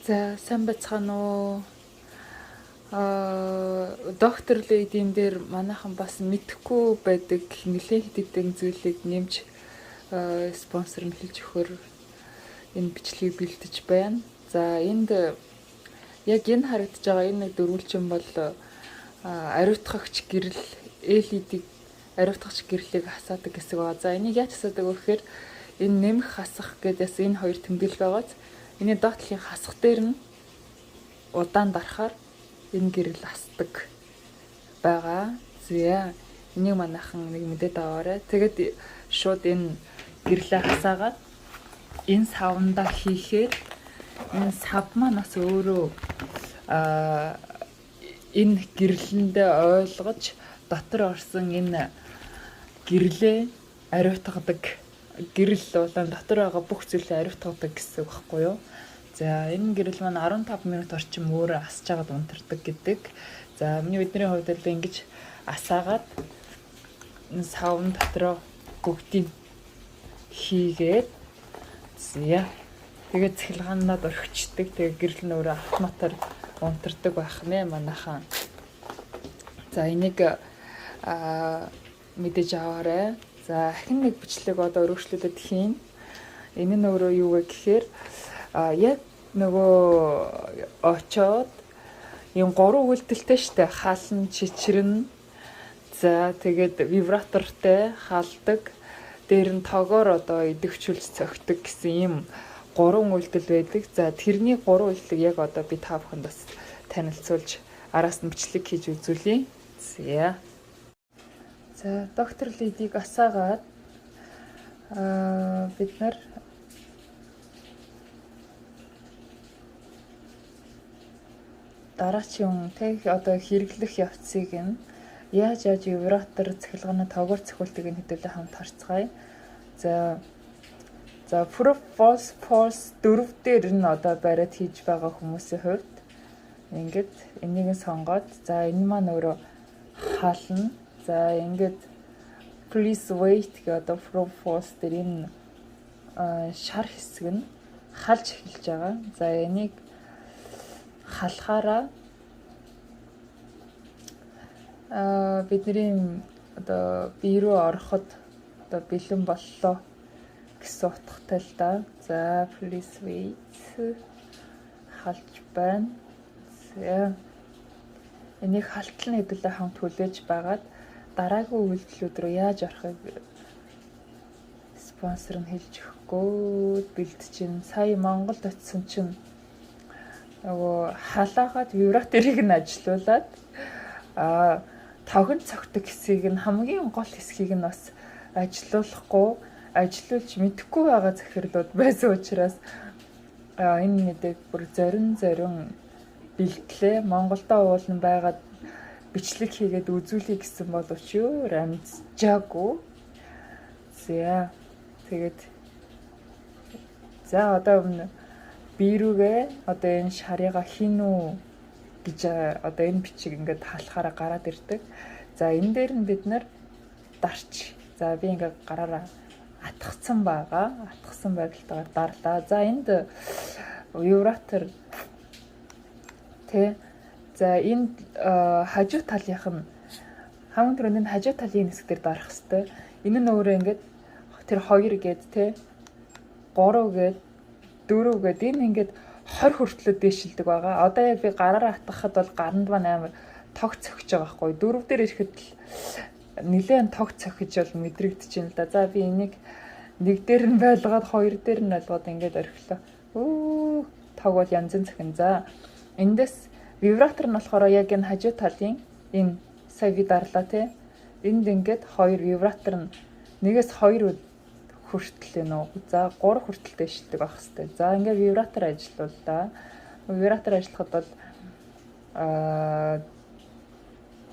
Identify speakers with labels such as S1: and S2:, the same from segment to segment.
S1: За сайн байцгаана уу? Доктор Лейдийн дээр манайхан бас мэдхгүй байдаг нэлээд хэдэн зүйлийг нэмж спонсор нь хэлж өгөхөр энэ бичлэгийг бэлдэж байна. За энд яг энэ харагдаж байгаа энэ нэг дөрвөлжин бол ариутгагч гэрэл LED ариутгагч гэрлийг хасаадаг хэсэг байгаа. За энийг яаж хасаадаг вэ гэхээр энэ нэмэх хасах гэдээс энэ хоёр тэмдэглэл байгааз энэ доотлын хасах дээр нь удаан дарахаар энэ гэрэл хасдаг байгаа. За энийг манайхан нэг мэдээд аваарай. Тэгээд шууд энэ гэрлээ хасаагаад энэ савндаа хийхээр энэ сав маань бас өөрөө энэ гэрлэндээ ойлгож дотор орсон энэ гэрлээ ариутгадаг. Гэрэл бол дотор байгаа бүх зүйлээ ариутгадаг гэсэн үг байхгүй юу? За энэ гэрэл маань 15 минут орчим өөрөө асж агаад унтардаг гэдэг. За бидний хувьд л ингэж асаагаад энэ савн дотроо бүгдийг хийгээд зя. Тэгээд цахилгаанаад орхичдаг. Тэгээд гэрэл нь өөрөө автоматар унтардаг байх нэ манайхан. За энийг мэдээж аваарай. За ахин нэг бичлэг одоо өргөжлүүлээд хийн. Энэ нь өөрөө юу вэ гэхээр яг нөгөө очоод юм 3 үйлдэлтэй штэ хаална, чичрэн. За тэгээд вибратортай хаалдаг. Дээр нь тоогоор одоо идэвхжүүлж цогтөг гэсэн юм 3 үйлдэл байдаг. За тэрний 3 үйлдэлийг яг одоо би та бүхэнд бас танилцуулж араас нь бичлэг хийж үзүүлье. За. За доктор Лидийг асаагаад бид нар дараагийн тэг одоо хэрэглэх явцыг нь яаж вибратор цахилгааны тоогоор цохиултыг нь хэдүүлээ хамт харцгаая. За Propose Pulse 4 дээр нь одоо бариад хийж байгаа хүмүүсийн хувьд ингээд энийг сонгоод за энэ маань өөрөө хаална. За ингээд Please Wait гэдэг одоо Propose дээр энэ шар хэсэг нь халж эхэлж байгаа. За энийг халахаараа бидний одоо бие рүү ороход одоо бэлэн боллоо гэсэн утгатай л да. За please wait халж байна. За энийг халтална хэдүүлээ хамт хүлээж байгаад дараагийн үйлдэлүүд рүү яаж орохыг спонсор нь хэлж өгөхгүй бэлдэж байна. Сая Монголд очисон чинь нөгөө халаагаад вибраторыг нь ажилуулад тогон цогтөг хэсгийг нь хамгийн гол хэсгийг нь бас ажилуулахгүй ажилуулж мэдэхгүй байгаа захирлууд байсан учраас энэ мэдээг бүр зорин бэлтлээ. Монголдоо уулан байгаад бичлэг хийгээд үзүүлэе гэсэн боловч юу амжаагүй. За тэгээд за одоо бие рүүгээ одоо энэ шарыга хин үү гэж одоо энэ бичиг ингээд халахаараа гараад ирдэг. За энэ дээр нь бид нар дарч. За би ингээд гараараа атгцсан байгаа. Атгсан байдалтайгаар дарлаа. За энд вибратор тэ за энэ хажуу талынх нь хамгийн түрүүнд энэ хажуу талын хэсэг дээр дарах хэвээр. Энэ нь өөрөө ингээд тэр 2 гээд тэ 3 гээд 4 гээд энэ ингээд 20 хүртлээр дээшилдэг байгаа. Одоо яг би гараараа атгахад бол гаранд маань амар тог цохиж байгаа байхгүй. 4 дээр ирэхэд л нэлээд тог цохиж бол мэдрэгдэж байна л да. За би энийг нэг дээр нь байлгаад 2 дээр нь байлгаад ингээд орхилоо. Тог бол янз бүрийн цохин. За эндээс вибратор нь болохоор яг энэ хажуу талын энэ сая би дарлаа те. Энд ингээд 2 вибратор нь нэгээс 2 хүртэл нөө. За 3 хүртэл дэвшилдэг байх хэвээр. За ингээд вибратор ажиллууллаа. Вибратор ажиллахад бол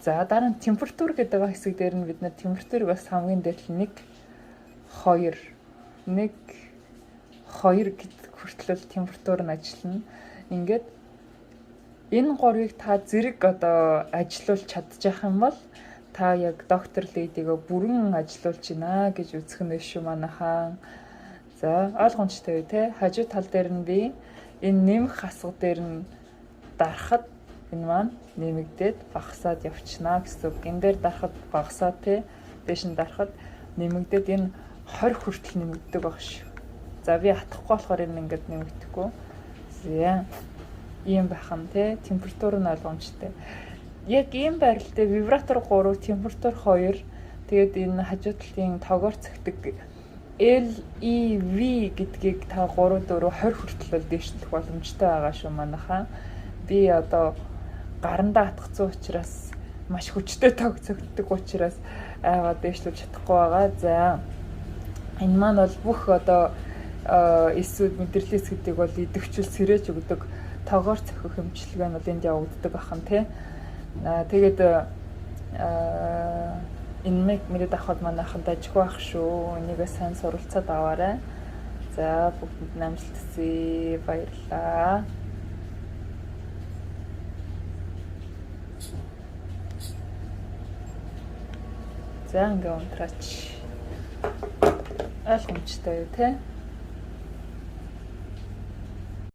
S1: за дараа нь температур гэдэг хэсэг дээр нь бид нэр температурыг бас хамгийн дээд 1 2 гэдэг хүртэл температур нь ажиллана. Ингээд энэ 3-ыг та зэрэг одоо ажиллуулж чадчих юм бол та яг доктор Лидигээ бүрэн ажиллуулж байна гэж үзэх нь шүү манайхаа. За ойлгомжтой үү те? Хажуу тал дээр нь би энэ нэмэх хасга дээр нь дарахад энэ маань нэмэгдээд багасаад явчихна гэсэн үг. Энэ дээр дарахад багасаад те дээш нь дарахад нэмэгдээд энэ 20 хүртэл нэмэгддэг баг шүү. За би атахгүй болохоор энэ ингээд нэмэгдэхгүй. За ийм байх юм те. Температур нь ойлгомжтой. Яг ийм байралтай вибратор 3, температур 2. Тэгээд энэ хажуу талын тоогоор цогтөг LEV гэдгийг та 3 4 20 хүртэл бол дээшлэх боломжтой байгаа шүү манайхаа. Би одоо гарандаа атгцсан учраас маш хүчтэй тоог цогтдөг учраас аваа дээшлүүлж чадахгүй байгаа. За энэ маань бол бүх одоо эсүүд мэдрэлийн эсүүдийг бол идэвхжүүл сэрэж өгдөг тоогоор цохих хэмжлэг нь бол энд явагддаг ахын тий. Тэгээд энэ мэдэд авахд манайханд ажиггүй ах шүү. Энийгээ сайн суралцаад аваарай. За бүгдэнд амжилт хүсье. Баярлалаа. За ингээ унтраач. Ойлгомжтой юу те?